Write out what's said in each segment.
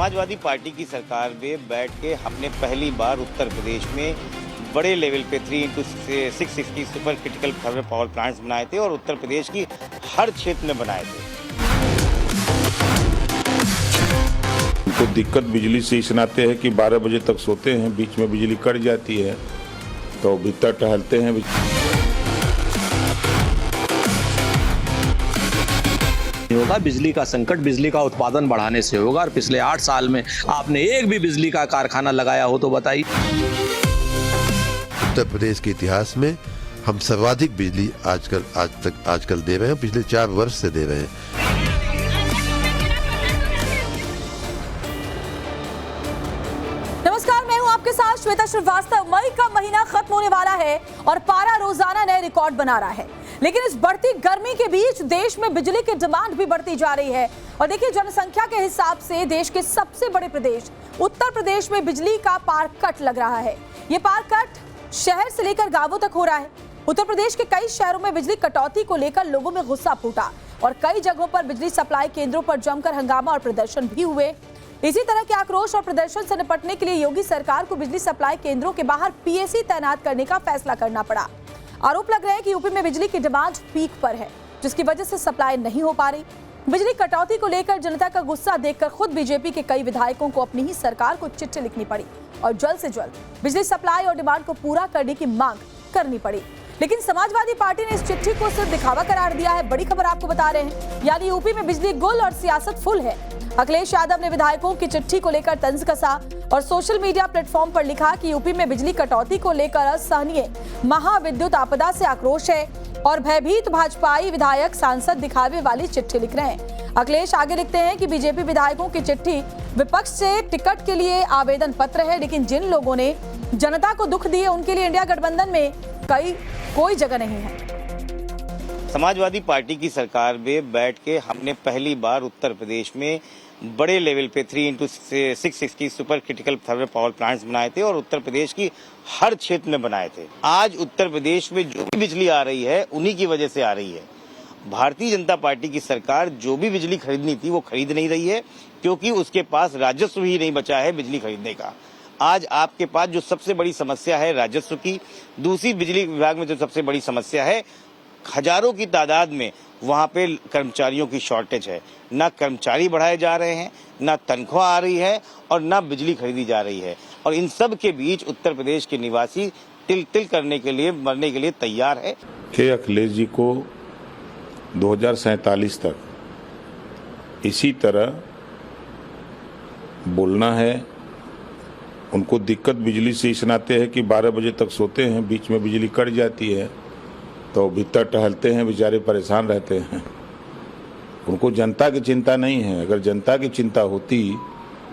Samajwadi party की सरकार में बैठ के हमने पहली बार उत्तर प्रदेश में बड़े लेवल पे 3x660 super critical thermal power plants बनाए थे और उत्तर प्रदेश की हर क्षेत्र में बनाए थे। उनको दिक्कत बिजली से इस नाते है कि 12 बजे तक सोते हैं, बीच में बिजली कट जाती है तो भीतर टहलते हैं। होगा बिजली का संकट बिजली का उत्पादन बढ़ाने से होगा और पिछले 8 साल में आपने एक भी बिजली का कारखाना लगाया हो तो बताइए। उत्तर प्रदेश के इतिहास में हम सर्वाधिक बिजली आजकल दे रहे हैं, पिछले 4 वर्ष से दे रहे हैं। नमस्कार, मैं हूं आपके साथ श्वेता श्रीवास्तव। मई का महीना खत्म होने वाला है और पारा रोजाना नए रिकॉर्ड बना रहा है, लेकिन इस बढ़ती गर्मी के बीच देश में बिजली की डिमांड भी बढ़ती जा रही है। और देखिए, जनसंख्या के हिसाब से देश के सबसे बड़े प्रदेश उत्तर प्रदेश में बिजली का पार कट लग रहा है। ये पार कट शहर से लेकर गांवों तक हो रहा है। उत्तर प्रदेश के कई शहरों में बिजली कटौती को लेकर लोगों में गुस्सा फूटा और कई जगहों पर बिजली सप्लाई केंद्रों पर जमकर हंगामा और प्रदर्शन भी हुए। इसी तरह के आक्रोश और प्रदर्शन से निपटने के लिए योगी सरकार को बिजली सप्लाई केंद्रों के बाहर पीएसी तैनात करने का फैसला करना पड़ा। आरोप लग रहे हैं कि यूपी में बिजली की डिमांड पीक पर है, जिसकी वजह से सप्लाई नहीं हो पा रही। बिजली कटौती को लेकर जनता का गुस्सा देखकर खुद बीजेपी के कई विधायकों को अपनी ही सरकार को चिट्ठी लिखनी पड़ी और जल्द से जल्द बिजली सप्लाई और डिमांड को पूरा करने की मांग करनी पड़ी। लेकिन समाजवादी पार्टी ने इस चिट्ठी को सिर्फ दिखावा करार दिया है। बड़ी खबर आपको बता रहे हैं, यानी यूपी में बिजली गुल और सियासत फुल है। अखिलेश यादव ने विधायकों की चिट्ठी को लेकर तंज कसा और सोशल मीडिया प्लेटफॉर्म पर लिखा कि यूपी में बिजली कटौती को लेकर असहनीय महाविद्युत आपदा से आक्रोश है और भयभीत भाजपाई विधायक सांसद दिखावे वाली चिट्ठी लिख रहे हैं। अखिलेश आगे लिखते हैं कि बीजेपी विधायकों की चिट्ठी विपक्ष से टिकट के लिए आवेदन पत्र है, लेकिन जिन लोगों ने जनता को दुख दिए उनके लिए इंडिया गठबंधन में कोई जगह नहीं है। समाजवादी पार्टी की सरकार में बैठ के हमने पहली बार उत्तर प्रदेश में बड़े लेवल पे 3x660 super critical thermal power plants बनाए थे और उत्तर प्रदेश की हर क्षेत्र में बनाए थे। आज उत्तर प्रदेश में जो भी बिजली आ रही है उन्हीं की वजह से आ रही है। भारतीय जनता पार्टी की सरकार जो भी बिजली खरीदनी थी वो खरीद नहीं रही है, क्योंकि उसके पास राजस्व ही नहीं बचा है बिजली खरीदने का। आज आपके पास जो सबसे बड़ी समस्या है राजस्व की, दूसरी बिजली विभाग में जो सबसे बड़ी समस्या है, हजारों की तादाद में वहाँ पे कर्मचारियों की शॉर्टेज है। ना कर्मचारी बढ़ाए जा रहे हैं, ना तनख्वाह आ रही है और ना बिजली खरीदी जा रही है। और इन सब के बीच उत्तर प्रदेश के निवासी तिल तिल करने के लिए, मरने के लिए तैयार है। कि अखिलेश जी को 2047 तक इसी तरह बोलना है। उनको दिक्कत बिजली से इस नाते है कि 12 बजे तक सोते हैं, बीच में बिजली कट जाती है तो भीतर टहलते हैं, बेचारे परेशान रहते हैं। उनको जनता की चिंता नहीं है। अगर जनता की चिंता होती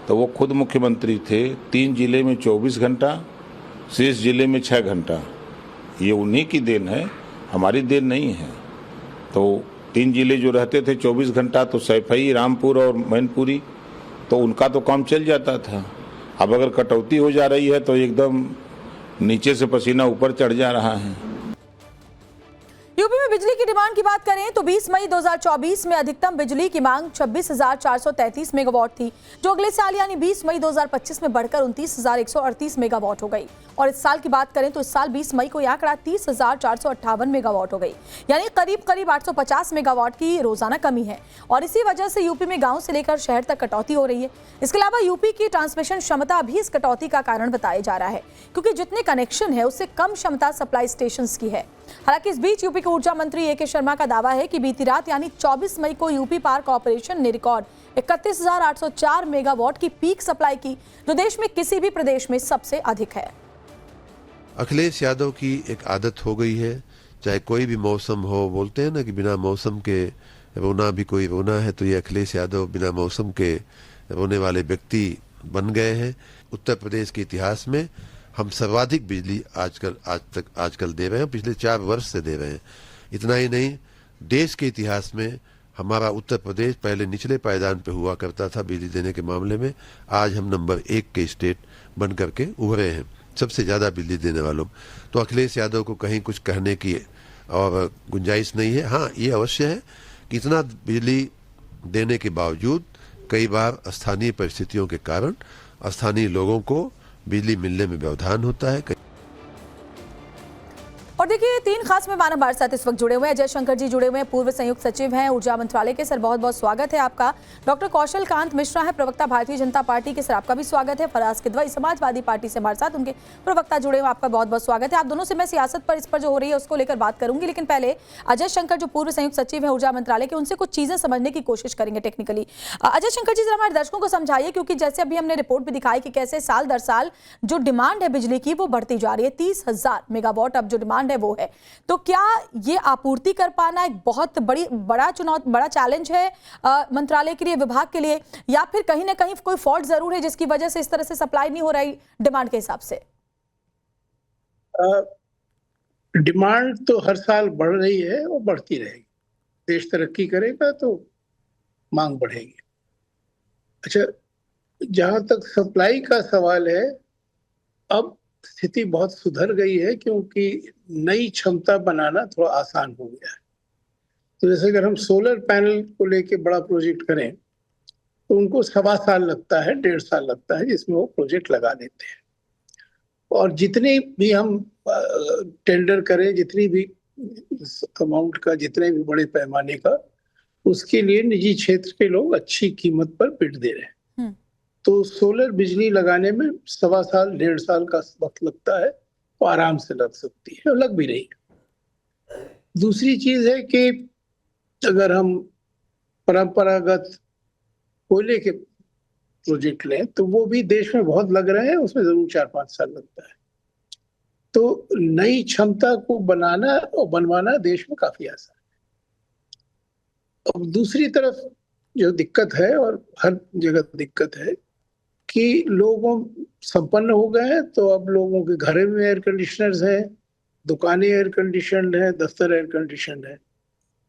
तो वो खुद मुख्यमंत्री थे। 3 जिले में 24 घंटा, शेष जिले में 6 घंटा। ये उन्हीं की देन है, हमारी देन नहीं है। तो 3 जिले जो रहते थे 24 घंटा, तो सैफई, रामपुर और मैनपुरी, तो उनका तो काम चल जाता था। अब अगर कटौती हो जा रही है तो एकदम नीचे से पसीना ऊपर चढ़ जा रहा है। यूपी में बिजली की डिमांड की बात करें तो 20 मई 2024 में अधिकतम बिजली की मांग 26,433 मेगावाट थी, जो अगले साल यानी 20 मई 2025 में बढ़कर 29,138 मेगावाट हो गई। और इस साल की बात करें तो इस साल 20 मई को यह आंकड़ा 30,458 मेगावाट हो गई, यानी करीब 850 मेगावाट की रोजाना कमी है। और इसी वजह से यूपी में गाँव से लेकर शहर तक कटौती हो रही है। इसके अलावा यूपी की ट्रांसमिशन क्षमता भी इस कटौती का कारण बताया जा रहा है, क्योंकि जितने कनेक्शन है उससे कम क्षमता सप्लाई स्टेशन की है। हालांकि इस बीच यूपी के ऊर्जा मंत्री ए के शर्मा का दावा है कि बीती रात यानी 24 मई को यूपी पावर कॉर्पोरेशन ने रिकॉर्ड 31,804 मेगावाट की पीक सप्लाई की, जो देश में किसी भी प्रदेश में सबसे अधिक है। अखिलेश यादव की एक आदत हो गई है, चाहे कोई भी मौसम हो, बोलते हैं ना कि बिना मौसम के रोना भी कोई रोना है, तो ये अखिलेश यादव बिना मौसम के रोने वाले व्यक्ति बन गए हैं। उत्तर प्रदेश के इतिहास में हम सर्वाधिक बिजली आजकल दे रहे हैं, पिछले 4 वर्ष से दे रहे हैं। इतना ही नहीं, देश के इतिहास में हमारा उत्तर प्रदेश पहले निचले पायदान पे हुआ करता था बिजली देने के मामले में। आज हम नंबर 1 के स्टेट बन करके उभरे हैं, सबसे ज़्यादा बिजली देने वालों। तो अखिलेश यादव को कहीं कुछ कहने की और गुंजाइश नहीं है। हाँ, ये अवश्य है कि इतना बिजली देने के बावजूद कई बार स्थानीय परिस्थितियों के कारण स्थानीय लोगों को बिजली मिलने में व्यवधान होता है। और देखिए 3 खास मेहमान हमारे साथ इस वक्त जुड़े हुए हैं। अजय शंकर जी जुड़े हुए हैं, पूर्व संयुक्त सचिव हैं ऊर्जा मंत्रालय के। सर बहुत बहुत स्वागत है आपका। डॉक्टर कौशल कांत मिश्रा है, प्रवक्ता भारतीय जनता पार्टी के। सर आपका भी स्वागत है। फराज किदवई समाजवादी पार्टी से हमारे साथ, उनके प्रवक्ता जुड़े हुए, आपका बहुत बहुत स्वागत है। आप दोनों से मैं सियासत पर, इस पर जो हो रही है उसको लेकर बात करूंगी, लेकिन पहले अजय शंकर जो पूर्व संयुक्त सचिव है ऊर्जा मंत्रालय के, उनसे कुछ चीजें समझने की कोशिश करेंगे टेक्निकली। अजय शंकर जी जरा हमारे दर्शकों को समझाइए, क्योंकि जैसे अभी हमने रिपोर्ट भी दिखाई कि कैसे साल दर साल जो डिमांड है बिजली की वो बढ़ती जा रही है। 30,000 मेगावाट अब जो डिमांड है वो है, तो क्या ये आपूर्ति कर पाना एक बहुत बड़ा चैलेंज है मंत्रालय के लिए, विभाग के लिए, या फिर कहीं ना कहीं कोई फॉल्ट जरूर है जिसकी वजह से इस तरह से सप्लाई नहीं हो रही डिमांड के हिसाब से? डिमांड तो हर साल बढ़ रही है और बढ़ती रहेगी। देश तरक्की करेगा तो मांग बढ़ेगी। अच्छा, जहां तक सप्लाई का सवाल है, अब स्थिति बहुत सुधर गई है, क्योंकि नई क्षमता बनाना थोड़ा आसान हो गया है। तो जैसे अगर हम सोलर पैनल को लेके बड़ा प्रोजेक्ट करें तो उनको 1.25 साल लगता है, 1.5 साल लगता है, जिसमें वो प्रोजेक्ट लगा देते हैं। और जितने भी हम टेंडर करें, जितनी भी अमाउंट का, जितने भी बड़े पैमाने का, उसके लिए निजी क्षेत्र के लोग अच्छी कीमत पर बिड दे रहे हैं। तो सोलर बिजली लगाने में 1.25 साल, 1.5 साल का वक्त लगता है, तो आराम से लग सकती है और लग भी रही है। दूसरी चीज है कि अगर हम परंपरागत कोयले के प्रोजेक्ट लें तो वो भी देश में बहुत लग रहे हैं, उसमें जरूर 4-5 साल लगता है। तो नई क्षमता को बनाना और बनवाना देश में काफी आसान है। अब दूसरी तरफ जो दिक्कत है, और हर जगह दिक्कत है, कि लोगों संपन्न हो गए हैं, तो अब लोगों के घरों में एयर कंडीशनर्स हैं, दुकानें एयर कंडीशनड हैं, दफ्तर एयर कंडीशनड है।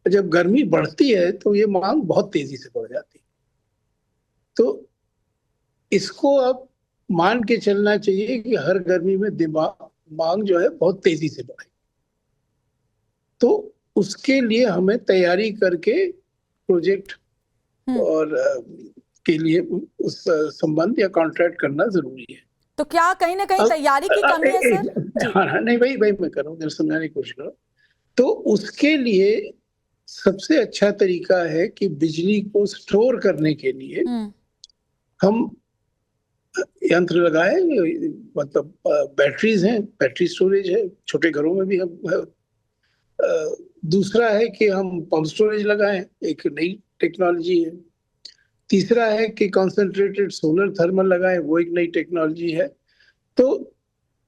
जब गर्मी बढ़ती है तो ये मांग बहुत तेजी से बढ़ जाती है। तो इसको अब मान के चलना चाहिए कि हर गर्मी में मांग जो है बहुत तेजी से बढ़े। तो उसके लिए हमें तैयारी करके प्रोजेक्ट और के लिए उस संबंध या कॉन्ट्रैक्ट करना जरूरी है। तो क्या कहीं ना कहीं तैयारी की कमी है सर? हाँ, नहीं भाई मैं कर रहा हूँ, समझाने की कोशिश करो। तो उसके लिए सबसे अच्छा तरीका है कि बिजली को स्टोर करने के लिए हम यंत्र लगाए, मतलब बैटरीज हैं, बैटरी स्टोरेज है, छोटे घरों में भी हम। दूसरा है कि हम पंप स्टोरेज लगाएं, एक नई टेक्नोलॉजी है। तीसरा है कि कॉन्सेंट्रेटेड सोलर थर्मल लगाएं, वो एक नई टेक्नोलॉजी है। तो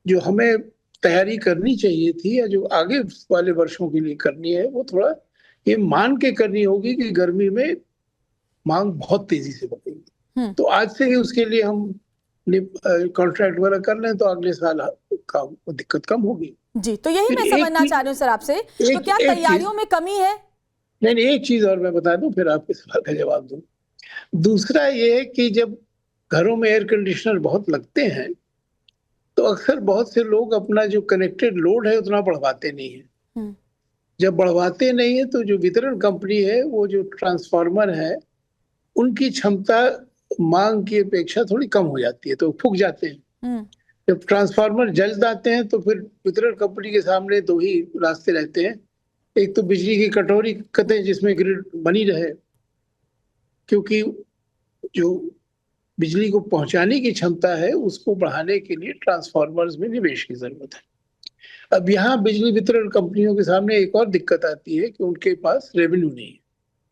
जो हमें तैयारी करनी चाहिए थी, या जो आगे वाले वर्षों के लिए करनी है, वो थोड़ा ये मान के करनी होगी कि गर्मी में मांग बहुत तेजी से बढ़ेगी। तो आज से ही उसके लिए हम कॉन्ट्रैक्ट वगैरह कर लें, तो अगले साल दिक्कत कम होगी। जी, तो यही मैं समझना चाह रही हूँ सर आपसे, तो क्या तैयारियों में कमी है? नहीं, एक चीज और मैं बता दूं, फिर आपके सवाल का जवाब दूं। दूसरा ये है कि जब घरों में एयर कंडीशनर बहुत लगते हैं, तो अक्सर बहुत से लोग अपना जो कनेक्टेड लोड है उतना बढ़वाते नहीं है। जब बढ़वाते नहीं है तो जो वितरण कंपनी है, वो जो ट्रांसफार्मर है, उनकी क्षमता मांग की अपेक्षा थोड़ी कम हो जाती है, तो फूक जाते हैं। जब ट्रांसफार्मर जल जाते हैं तो फिर वितरण कंपनी के सामने 2 ही रास्ते रहते हैं। एक तो बिजली की कटौती करें जिसमें ग्रिड बनी रहे, क्योंकि जो बिजली को पहुंचाने की क्षमता है उसको बढ़ाने के लिए ट्रांसफार्मर्स में निवेश की जरूरत है। अब यहाँ बिजली वितरण कंपनियों के सामने एक और दिक्कत आती है कि उनके पास रेवेन्यू नहीं है,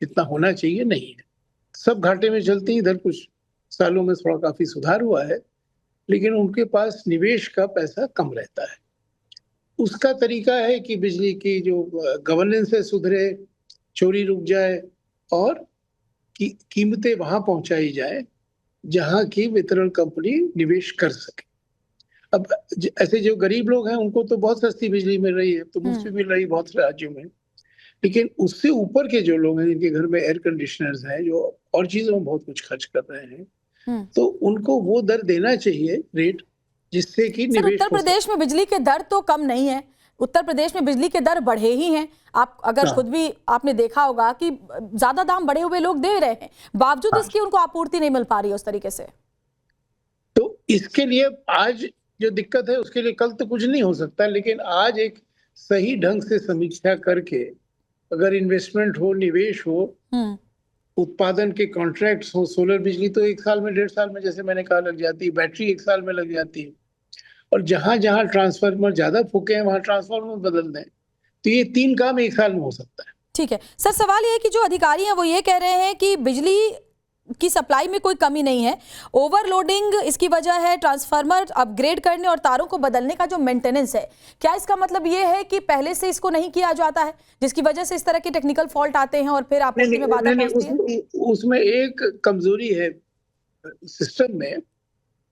जितना होना चाहिए नहीं है। सब घाटे में चलती हैं। इधर कुछ सालों में थोड़ा काफी सुधार हुआ है, लेकिन उनके पास निवेश का पैसा कम रहता है। उसका तरीका है कि बिजली की जो गवर्नेंस है सुधरे, चोरी रुक जाए, और कीमतें वहां पहुंचाई जाए जहां की वितरण कंपनी निवेश कर सके। अब ऐसे जो गरीब लोग हैं उनको तो बहुत सस्ती बिजली मिल रही है, तो मुफ्त मिल रही बहुत से राज्यों में, लेकिन उससे ऊपर के जो लोग हैं जिनके घर में एयर कंडीशनर्स हैं, जो और चीजों में बहुत कुछ खर्च कर रहे हैं, तो उनको वो दर देना चाहिए, रेट, जिससे कि निवेश। उत्तर प्रदेश में बिजली के दर तो कम नहीं है, उत्तर प्रदेश में बिजली के दर बढ़े ही हैं। आप अगर खुद भी आपने देखा होगा कि ज्यादा दाम बढ़े हुए लोग दे रहे हैं, बावजूद इसकी उनको आपूर्ति नहीं मिल पा रही है उस तरीके से। तो इसके लिए आज जो दिक्कत है उसके लिए कल तो कुछ नहीं हो सकता, लेकिन आज एक सही ढंग से समीक्षा करके अगर इन्वेस्टमेंट हो, निवेश हो, उत्पादन के कॉन्ट्रैक्ट्स हो, सोलर बिजली तो 1 साल में 1.5 साल में जैसे मैंने कहा लग जाती है, बैटरी 1 साल में लग जाती है, और जहां जहां ट्रांसफार्मर ज्यादा फूके हैं वहां ट्रांसफार्मर बदल दें, तो ये 3 काम 1 साल में हो सकता है। ठीक है सर, सवाल ये है कि जो अधिकारी हैं वो ये कह रहे हैं कि बिजली की सप्लाई में कोई कमी नहीं है, ओवरलोडिंग इसकी वजह है, ट्रांसफार्मर अपग्रेड करने और तारों को बदलने का जो मेंटेनेंस है, क्या इसका मतलब ये है कि पहले से इसको नहीं किया जाता है जिसकी वजह से इस तरह के टेक्निकल फॉल्ट आते हैं और फिर आपूर्ति में बाधा पहुंचती है? उसमें एक कमजोरी है सिस्टम में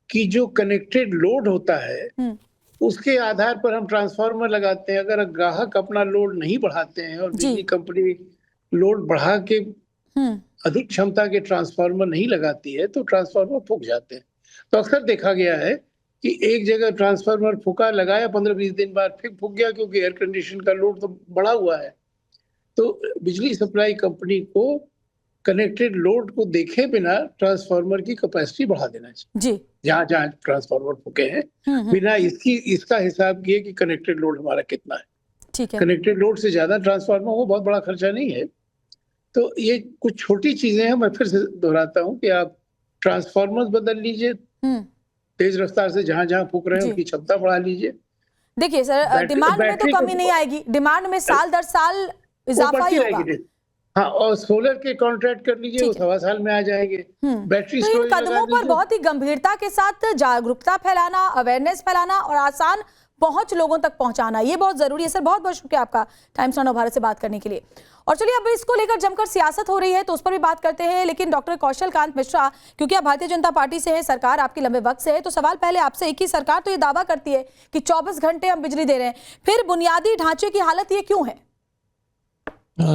कि जो कनेक्टेड लोड होता है उसके आधार पर हम ट्रांसफार्मर लगाते हैं। अगर ग्राहक अपना लोड नहीं बढ़ाते हैं और बिजली कंपनी लोड बढ़ा के अधिक क्षमता के ट्रांसफार्मर नहीं लगाती है तो ट्रांसफार्मर फूक जाते हैं। तो अक्सर देखा गया है कि एक जगह ट्रांसफार्मर फूका, लगाया 15-20 दिन बाद फिर फूक गया क्योंकि एयर कंडीशन का लोड तो बढ़ा हुआ है। तो बिजली सप्लाई कंपनी को कनेक्टेड लोड को देखे बिना ट्रांसफार्मर की कैपेसिटी बढ़ा देना चाहिए जी, जहां जहां ट्रांसफार्मर फूके हैं, बिना इसका हिसाब किए कि कनेक्टेड लोड हमारा कितना है। ठीक है, कनेक्टेड लोड से ज्यादा ट्रांसफार्मर हो, बहुत बड़ा खर्चा नहीं है। तो ये कुछ छोटी चीजें हैं, मैं फिर से दोहराता हूँ कि आप ट्रांसफार्मर बदल लीजिए, तेज रफ्तार से जहां जहां फूक रहे हैं उनकी क्षमता बढ़ा लीजिए। देखिए सर, डिमांड में तो कमी नहीं आएगी, डिमांड में साल दर साल इजाफा ही होगा। हाँ, और सोलर के कॉन्ट्रैक्ट कर लीजिए, वो 1.25 साल में आ जाएंगे। बैटरी तो इन कदमों पर बहुत ही गंभीरता के साथ जागरूकता फैलाना, अवेयरनेस फैलाना और आसान पहुंच लोगों तक पहुंचाना, ये बहुत जरूरी है। सर बहुत बहुत शुक्रिया आपका टाइम्स नाउ भारत से बात करने के लिए। और चलिए अब इसको लेकर जमकर सियासत हो रही है तो उस पर भी बात करते हैं, लेकिन डॉक्टर कौशल कांत मिश्रा, क्योंकि आप भारतीय जनता पार्टी से हैं, सरकार आपकी लंबे वक्त से है, तो सवाल पहले आपसे एक ही, सरकार तो ये दावा करती है कि 24 घंटे हम बिजली दे रहे हैं, फिर बुनियादी ढांचे की हालत ये क्यों है?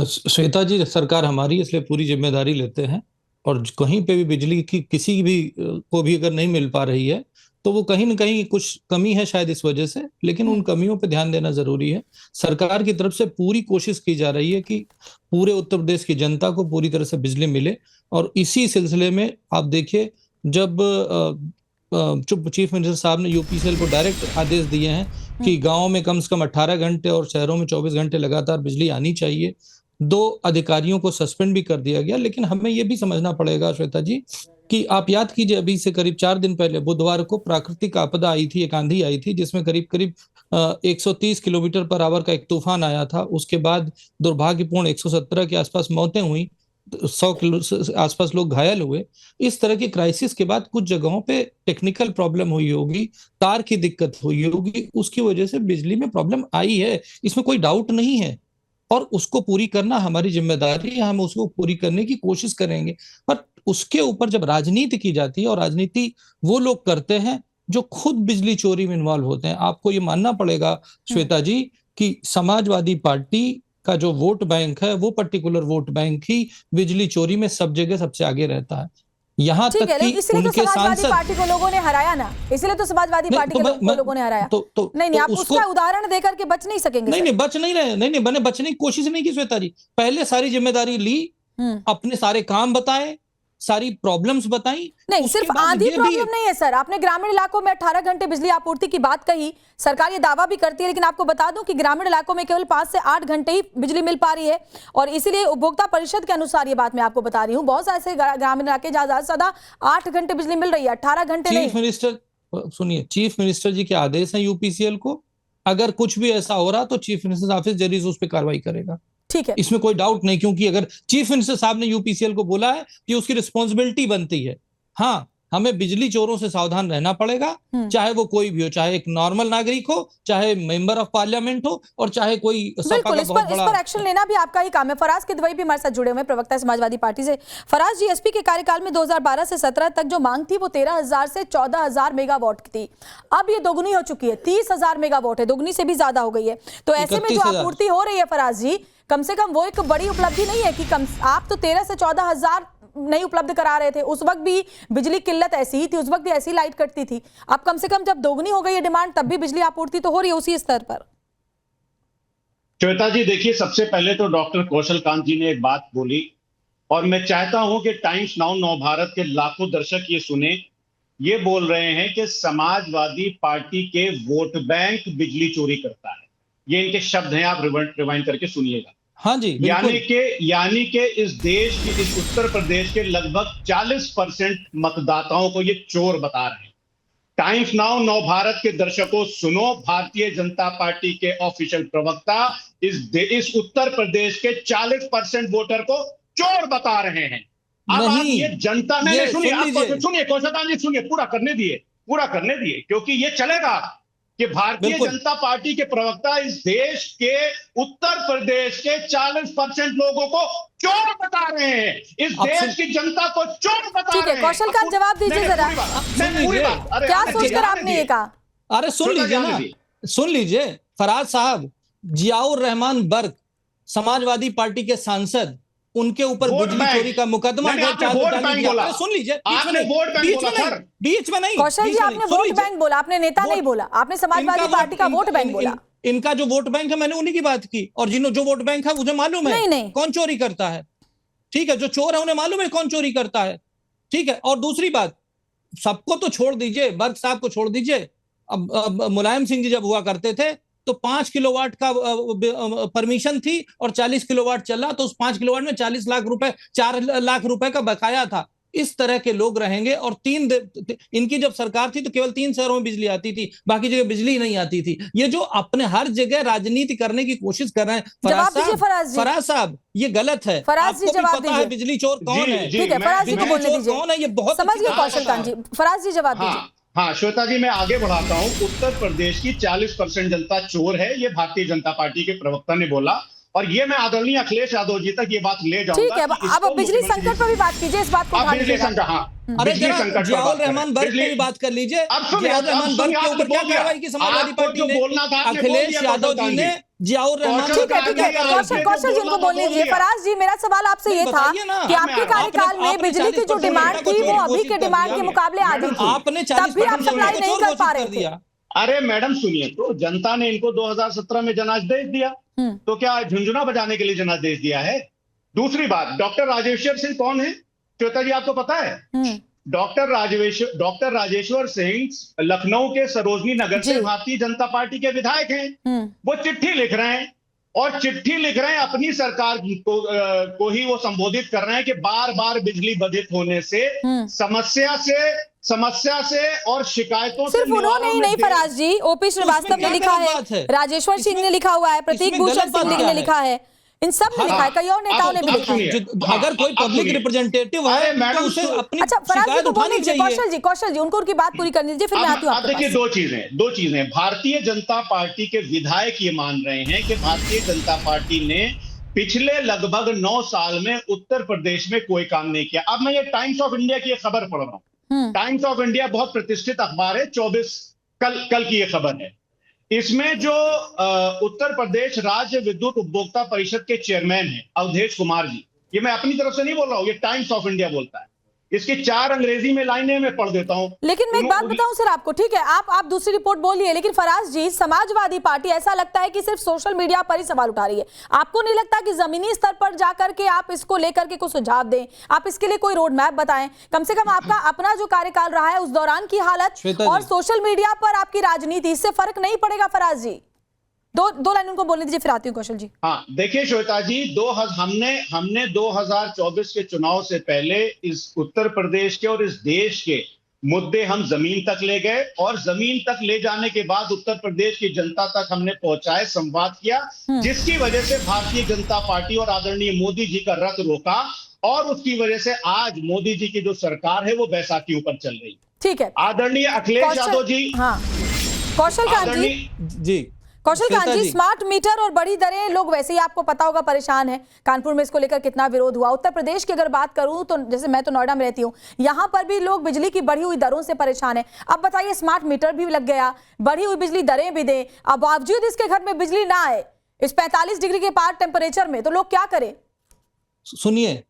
श्वेता जी, सरकार हमारी, इसलिए पूरी जिम्मेदारी लेते हैं, और कहीं पे भी बिजली की किसी भी को भी अगर नहीं मिल पा रही है तो वो कहीं ना कहीं कुछ कमी है शायद इस वजह से, लेकिन उन कमियों पे ध्यान देना जरूरी है। सरकार की तरफ से पूरी कोशिश की जा रही है कि पूरे उत्तर प्रदेश की जनता को पूरी तरह से बिजली मिले, और इसी सिलसिले में आप देखिए, जब चीफ मिनिस्टर साहब ने यूपीसीएल को डायरेक्ट आदेश दिए हैं कि गाँव में कम से कम 18 घंटे और शहरों में 24 घंटे लगातार बिजली आनी चाहिए, 2 अधिकारियों को सस्पेंड भी कर दिया गया। लेकिन हमें यह भी समझना पड़ेगा श्वेता जी कि आप याद कीजिए, अभी से करीब 4 दिन पहले बुधवार को प्राकृतिक आपदा आई थी, एक आंधी आई थी जिसमें करीब 130 किलोमीटर पर आवर का एक तूफान आया था। उसके बाद दुर्भाग्यपूर्ण 117 के आसपास मौतें हुई, 100 किलो आसपास लोग घायल हुए। इस तरह की क्राइसिस के बाद कुछ जगहों पे टेक्निकल प्रॉब्लम हुई होगी, तार की दिक्कत हुई होगी, उसकी वजह से बिजली में प्रॉब्लम आई है, इसमें कोई डाउट नहीं है, और उसको पूरी करना हमारी जिम्मेदारी है, हम उसको पूरी करने की कोशिश करेंगे। पर उसके ऊपर जब राजनीति की जाती है, और राजनीति वो लोग करते हैं जो खुद बिजली चोरी में इन्वॉल्व होते हैं, आपको ये मानना पड़ेगा श्वेता जी कि समाजवादी पार्टी का जो वोट बैंक है, वो पर्टिकुलर वोट बैंक ही बिजली चोरी में सब जगह सबसे आगे रहता है। यहाँ तक कि उनके सांसद, पार्टी को लोगों ने हराया ना, इसलिए तो समाजवादी पार्टी को लोगों ने हराया। नहीं, आप उसका उदाहरण देकर के बच नहीं सकेंगे। नहीं, बच नहीं रहे, नहीं, मैंने बचने की कोशिश नहीं की श्वेता जी। पहले सारी जिम्मेदारी ली, अपने सारे काम बताए, सारी प्रॉब्लम्स बताई। नहीं, सिर्फ आधी प्रॉब्लम नहीं है सर, आपने ग्रामीण इलाकों में 18 घंटे बिजली आपूर्ति की बात कही, सरकार ये दावा भी करती है, लेकिन आपको बता दूं कि ग्रामीण इलाकों में केवल 5 से 8 घंटे ही बिजली मिल पा रही है, और इसीलिए उपभोक्ता परिषद के अनुसार ये बात मैं आपको बता रही हूँ, बहुत सारे ग्रामीण इलाके जहां ज्यादा 8 घंटे बिजली मिल रही है, 18 घंटे नहीं। चीफ मिनिस्टर सुनिए, चीफ मिनिस्टर जी के आदेश है यूपीसीएल को, अगर कुछ भी ऐसा हो रहा तो चीफ मिनिस्टर ऑफिस जरिए से उस पर कार्रवाई करेगा, ठीक है, इसमें कोई डाउट नहीं, क्योंकि अगर चीफ मिनिस्टर साहब ने यूपीसीएल को बोला है कि उसकी रिस्पॉन्सिबिलिटी बनती है। हाँ, हमें बिजली चोरों से सावधान रहना पड़ेगा, चाहे वो कोई भी हो, चाहे एक नॉर्मल नागरिक हो, चाहे मेंबर ऑफ पार्लियामेंट हो, और चाहे कोई सपा का बहुत बड़ा। इस पर एक्शन लेना भी आपका ही काम है। फराज किदवई भी हमारे साथ जुड़े हुए, प्रवक्ता समाजवादी पार्टी से। फराज जी, एसपी के कार्यकाल में 2012 से 17 तक जो मांग थी वो 13,000 से 14,000 मेगावाट की थी, अब ये दोगुनी हो चुकी है, 30,000 मेगावाट है, दोगुनी से भी ज्यादा हो गई है। तो ऐसे में जो आपूर्ति हो रही है फराज जी, कम से कम वो एक बड़ी उपलब्धि नहीं है कि आप तो 13 से 14,000 नहीं उपलब्ध करा रहे थे, उस वक्त भी बिजली किल्लत ऐसी ही थी, उस वक्त भी ऐसी लाइट कटती थी। अब कम से कम जब दोगुनी हो गई है डिमांड, तब भी बिजली आपूर्ति तो हो रही है उसी स्तर पर। श्वेता जी देखिए, सबसे पहले तो डॉक्टर कौशल कांत जी ने एक बात बोली और मैं चाहता हूं कि टाइम्स नाउ नव भारत के लाखों दर्शक ये सुने। ये बोल रहे हैं कि समाजवादी पार्टी के वोट बैंक बिजली चोरी करता है। ये इनके शब्द हैं, आप रिवाइंड करके सुनिएगा। हाँ जी, यानी कि इस देश की, इस उत्तर प्रदेश के लगभग 40% मतदाताओं को ये चोर बता रहे हैं। टाइम्स नाउ नव भारत के दर्शकों सुनो, भारतीय जनता पार्टी के ऑफिशियल प्रवक्ता इस उत्तर प्रदेश के 40% वोटर को चोर बता रहे हैं। अब आप ये जनता ने सुनिए कौशल जी, सुनिए, पूरा करने दिए क्योंकि ये चलेगा कि भारतीय जनता पार्टी के प्रवक्ता इस देश के उत्तर प्रदेश के 40% लोगों को चोर बता रहे हैं, इस देश की जनता को चोर बता रहे हैं। ठीक है, कौशल का जवाब दीजिए जरा, क्या सोचकर आपने ये कहा? अरे सुन लीजिए ना, सुन लीजिए। फराज साहब, जियाउर रहमान बर्क समाजवादी पार्टी के सांसद, उनके ऊपर बिजली चोरी का मुकदमा सुन लीजिए, बीच में नहीं। कौशल जी, आपने वोट बैंक बोला, आपने नेता नहीं बोला, आपने समाजवादी पार्टी का वोट बैंक बोला। इनका जो वोट बैंक है, मैंने उन्हीं की बात की, और जो वोट बैंक है मुझे मालूम है नहीं। कौन चोरी करता है। ठीक है, जो चोर है उन्हें मालूम है कौन चोरी करता है। ठीक है, और दूसरी बात, सबको तो छोड़ दीजिए, बर्क साहब को छोड़ दीजिए। अब मुलायम सिंह जी जब हुआ करते थे तो 5 किलोवाट का परमिशन थी और 40 किलोवाट चला, तो उस 5 किलोवाट में 40 लाख रुपए, 4 लाख रुपए का बकाया था। इस तरह के लोग रहेंगे। और इनकी जब सरकार थी तो केवल 3 शहरों में बिजली आती थी, बाकी जगह बिजली नहीं आती थी। ये जो अपने हर जगह राजनीति करने की कोशिश कर रहे हैं फराज साहब, ये गलत है। फराज जी जवाब दीजिए, बिजली चोर कौन है? ठीक है, फराज जी को बोलने दीजिए, कौन है ये बहुत समझ गए कौशल कांत जी। फराज जी जवाब दीजिए। हाँ श्वेता जी, मैं आगे बढ़ाता हूं। उत्तर प्रदेश की 40% जनता चोर है, ये भारतीय जनता पार्टी के प्रवक्ता ने बोला, और ये मैं आदरणीय अखिलेश यादव जी तक ये बात ले जाऊंगा। ठीक है, अब बिजली संकट पर भी बात कीजिए, इस बात को उठा बिजली संकट, हाँ, अरे जियाउर रहमान बर्क की बात कर लीजिए। जियाउर रहमान बर्क के ऊपर क्या कार्रवाई की समाजवादी पार्टी ने? अखिलेश यादव जी ने जियाउर रहमान, ठीक है, कौशल जी उनको बोलने दीजिए। फराज जी, मेरा सवाल आपसे ये था कि आपके कार्यकाल में बिजली की जो डिमांड थी वो अभी के डिमांड के मुकाबले आधी थी, आपने तब भी आप सप्लाई नहीं कर पा रहे थे। अरे मैडम सुनिए, तो जनता ने इनको 2017 में जनादेश दिया, तो क्या झुंझुना बजाने के लिए जनादेश दिया है? दूसरी बात, डॉक्टर राजेश्वर सिंह कौन है श्वेता जी, आपको पता है? डॉक्टर राजेश्वर सिंह लखनऊ के सरोजनी नगर से भारतीय जनता पार्टी के विधायक हैं। वो चिट्ठी लिख रहे हैं, और चिट्ठी लिख रहे हैं अपनी सरकार को ही वो संबोधित कर रहे हैं कि बार बार बिजली बाधित होने से समस्या से और शिकायतों सिर्फ उन्होंने ही नहीं फराज जी, ओपी श्रीवास्तव ने लिखा है, राजेश्वर सिंह ने लिखा हुआ है, प्रतीक भूषण सिंह ने लिखा है, इन सब ने लिखा है, कई और नेताओं ने भी लिखा है। अगर कोई पब्लिक रिप्रेजेंटेटिव है तो उसे अपनी शिकायत उठानी चाहिए। कौशल जी उनको उनकी बात पूरी करनी दीजिए, फिर मैं आती हूं आपके पास। देखिए, दो चीजें भारतीय जनता पार्टी के विधायक ये मान रहे हैं कि भारतीय जनता पार्टी ने पिछले लगभग 9 साल में उत्तर प्रदेश में कोई काम नहीं किया। अब मैं ये टाइम्स ऑफ इंडिया की खबर पढ़ रहा हूँ। टाइम्स ऑफ इंडिया बहुत प्रतिष्ठित अखबार है, 24 कल की ये खबर है। इसमें जो उत्तर प्रदेश राज्य विद्युत उपभोक्ता परिषद के चेयरमैन हैं अवधेश कुमार जी, ये मैं अपनी तरफ से नहीं बोल रहा हूं, ये टाइम्स ऑफ इंडिया बोलता है। इसकी 4 अंग्रेजी में लाइनें मैं पढ़ देता हूं। लेकिन मैं एक बात बताऊं सर आपको, ठीक है, आप दूसरी रिपोर्ट बोलिए, लेकिन फराज जी, समाजवादी पार्टी ऐसा लगता है कि सिर्फ सोशल मीडिया पर ही सवाल उठा रही है। आपको नहीं लगता कि जमीनी स्तर पर जाकर के आप इसको लेकर के कुछ सुझाव दें, आप इसके लिए कोई रोड मैप बताएं? कम से कम आपका अपना जो कार्यकाल रहा है उस दौरान की हालत और सोशल मीडिया पर आपकी राजनीति, इससे फर्क नहीं पड़ेगा फराज जी? दो लाइन उनको बोलने दीजिए, फिर आती हूँ कौशल जी। हाँ देखिए श्वेता जी, हमने 2024 के चुनाव से पहले इस उत्तर प्रदेश के और इस देश के मुद्दे हम जमीन तक ले गए, और जमीन तक ले जाने के बाद उत्तर प्रदेश की जनता तक हमने पहुंचाए, संवाद किया, जिसकी वजह से भारतीय जनता पार्टी और आदरणीय मोदी जी का रथ रोका, और उसकी वजह से आज मोदी जी की जो सरकार है वो बैसाखी ऊपर चल रही। ठीक है, आदरणीय अखिलेश यादव जी। हाँ, कौशल कांत जी, कौशल कांत जी, स्मार्ट मीटर और बड़ी दरें, लोग वैसे ही आपको पता होगा परेशान है। कानपुर में इसको लेकर कितना विरोध हुआ। उत्तर प्रदेश की अगर बात करूं तो जैसे मैं तो नोएडा में रहती हूं, यहां पर भी लोग बिजली की बढ़ी हुई दरों से परेशान है। अब बताइए, स्मार्ट मीटर भी लग गया, बढ़ी हुई बिजली दरें भी दें, अब बावजूद इसके घर में बिजली ना आए इस 45 डिग्री के पार टेम्परेचर में, तो लोग क्या करें? सुनिए,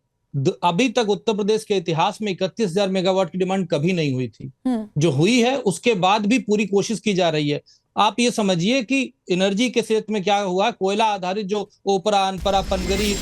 अभी तक उत्तर प्रदेश के इतिहास में 31,000 मेगावाट की डिमांड कभी नहीं हुई थी। जो हुई है उसके बाद भी पूरी कोशिश की जा रही है। आप ये समझिए कि एनर्जी के क्षेत्र में क्या हुआ, कोयला आधारित जो ओपरा, अनपरा, पनगरी,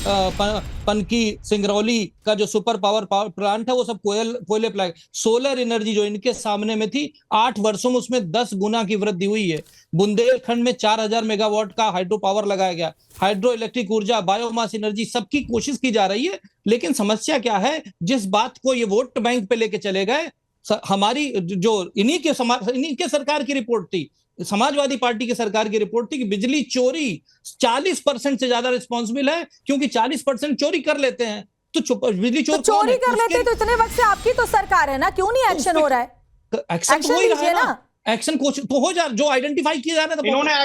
पनकी, सिंगरौली का जो सुपर पावर प्लांट है वो सब कोयले प्लांट। सोलर एनर्जी जो इनके सामने में थी 8 वर्षों में उसमें 10 गुना की वृद्धि हुई है। बुंदेलखंड में 4000 मेगावाट का हाइड्रो पावर लगाया गया। हाइड्रो इलेक्ट्रिक ऊर्जा, बायोमास एनर्जी, सबकी कोशिश की जा रही है। लेकिन समस्या क्या है, जिस बात को ये वोट बैंक पे लेके चले गए, हमारी जो इन्हीं के सरकार की रिपोर्ट थी, समाजवादी पार्टी की सरकार की रिपोर्ट थी कि बिजली चोरी 40% से ज्यादा रिस्पॉन्सिबल है, क्योंकि 40% चोरी कर लेते हैं। तो बिजली चोरी कर लेते हैं तो इतने वक्त से आपकी तो सरकार है ना, क्यों नहीं एक्शन हो रहा है? एक्शन हो ही रहा है ना, एक्शन तो हो जा, जो आइडेंटिफाई किया जा रहा है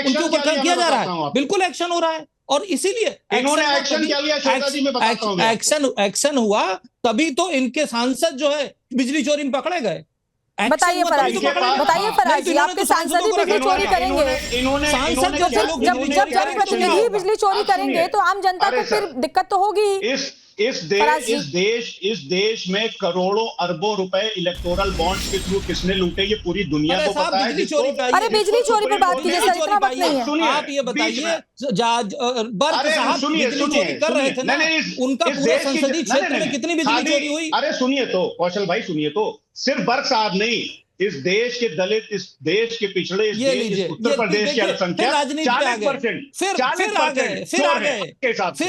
उनके ऊपर किया जा रहा है, बिल्कुल एक्शन हो रहा है। और इसीलिए इन्होंने एक्शन क्या लिया, एक्शन हुआ तभी तो इनके सांसद जो है बिजली चोरी में पकड़े गए। बताइए फराज जी, आपके सांसद ही बिजली चोरी करेंगे? सांसद जब जनप्रतिनिधि बिजली चोरी करेंगे तो आम जनता को फिर दिक्कत तो होगी। इस देश में करोड़ों अरबों रुपए इलेक्टोरल बॉन्ड्स के थ्रू किसने लूटे, ये पूरी दुनिया को पता है। अरे बिजली चोरी पर बात कीजिए सर, इतना वक्त नहीं है। आप ये बताइए, बर्क साहब बिजली चोरी कर रहे थे ना, उनका पूरे संसदीय क्षेत्र में कितनी बिजली चोरी हुई? अरे सुनिए तो कौशल भाई, सुनिए तो, सिर्फ बर्क साहब नहीं, इस देश के दलित, इस देश के पिछड़े, इस उत्तर प्रदेश की अल्पसंख्यक 40%। फिर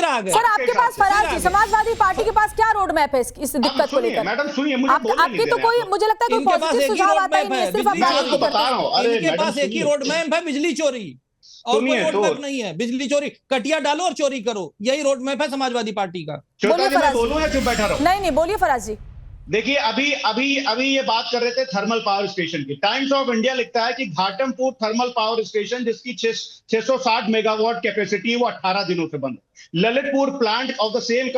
आ गए। सर आपके पास फराज जी, समाजवादी पार्टी के पास क्या रोड मैप है इस दिक्कत को लेकर? मैडम सुनिए, मुझे आपकी तो कोई, मुझे लगता है कोई पॉजिटिव सुझाव आता ही नहीं है, सिर्फ आप बता रहा हूँ। इनके पास एक ही रोड मैप है, बिजली चोरी, और कोई रोड मैप नहीं है। बिजली चोरी, कटिया डालो और चोरी करो, यही रोड मैप है समाजवादी पार्टी का। बोलूं या चुप बैठा रहो? नहीं, बोलिए फराज जी। देखिए, अभी ये बात कर रहे थे थर्मल पावर स्टेशन की। टाइम्स ऑफ इंडिया लिखता है कि घाटमपुर थर्मल पावर स्टेशन, जिसकी 660 मेगावाट कैपेसिटी है, वो 18 दिनों से बंद है। Lalitpur plant of the same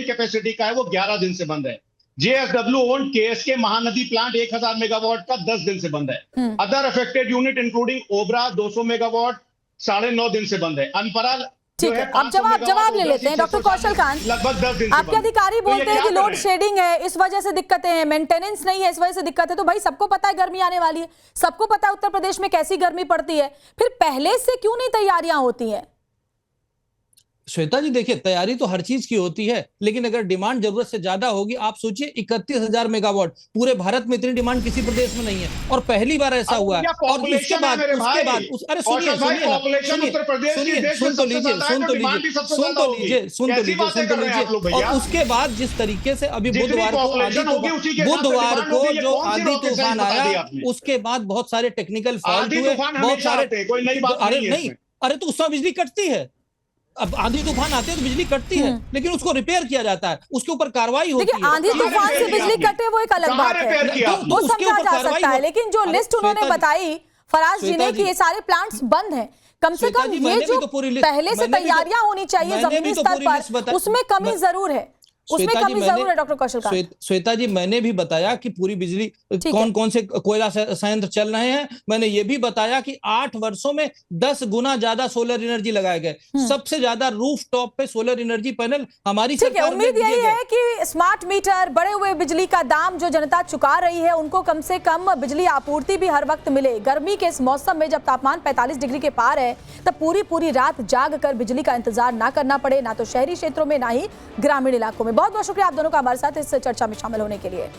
capacity का है, वो 11 दिन से बंद है। JSW owned KSK Mahanadi plant 1000 megawatt का 10 दिन से बंद है। Other affected unit including Obra 200 megawatt 9.5 दिन से बंद है। अनपरा, ठीक है, अब जवाब ले लेते हैं। डॉक्टर कौशल कांत, लगभग 10 दिन आपके अधिकारी बोलते हैं कि लोड शेडिंग है, इस वजह से दिक्कतें हैं, मेंटेनेंस नहीं है, इस वजह से दिक्कत है। तो भाई सबको पता है गर्मी आने वाली है, सबको पता है उत्तर प्रदेश में कैसी गर्मी पड़ती है, फिर पहले से क्यों नहीं तैयारियां होती हैं? श्वेता जी देखिए, तैयारी तो हर चीज की होती है, लेकिन अगर डिमांड जरूरत से ज्यादा होगी, आप सोचिए 31,000 मेगावाट, पूरे भारत में इतनी डिमांड किसी प्रदेश में नहीं है, और पहली बार ऐसा हुआ है। और उसके बाद अरे सुनिए, और उसके बाद जिस तरीके से अभी बुधवार को जो आंधी तूफान आया, उसके बाद बहुत सारे टेक्निकल फॉल्ट हुए, बहुत सारे, अरे तो उस समय बिजली कटती है। अब आंधी तूफान आते हैं तो बिजली कटती है, लेकिन उसको रिपेयर किया जाता है, उसके ऊपर कार्रवाई होती है। आंधी तूफान से बिजली कटे वो एक अलग बात है, वो समझा जा सकता है, लेकिन जो लिस्ट उन्होंने बताई फराज जी ने कि ये सारे प्लांट्स बंद हैं, कम से कम ये जो पहले से तैयारियां होनी चाहिए जमीनी स्तर पर, उसमें कमी जरूर है, उसमें कमी जरूर है। डॉक्टर कौशल कांत, श्वेता जी, मैंने भी बताया कि पूरी बिजली कौन कौन से कोयला संयंत्र चल रहे हैं। मैंने ये भी बताया कि 8 वर्षों में 10 गुना ज्यादा सोलर एनर्जी लगाए गए। सबसे ज्यादा रूफ टॉप पे सोलर एनर्जी पैनल हमारी सरकार में। उम्मीद यही है कि स्मार्ट मीटर, बढ़े हुए बिजली का दाम जो जनता चुका रही है, उनको कम से कम बिजली आपूर्ति भी हर वक्त मिले। गर्मी के इस मौसम में जब तापमान 45 डिग्री के पार है, तब पूरी रात जाग कर बिजली का इंतजार ना करना पड़े, ना तो शहरी क्षेत्रों में, ना ही ग्रामीण इलाकों में। बहुत बहुत शुक्रिया आप दोनों का हमारे साथ इस चर्चा में शामिल होने के लिए।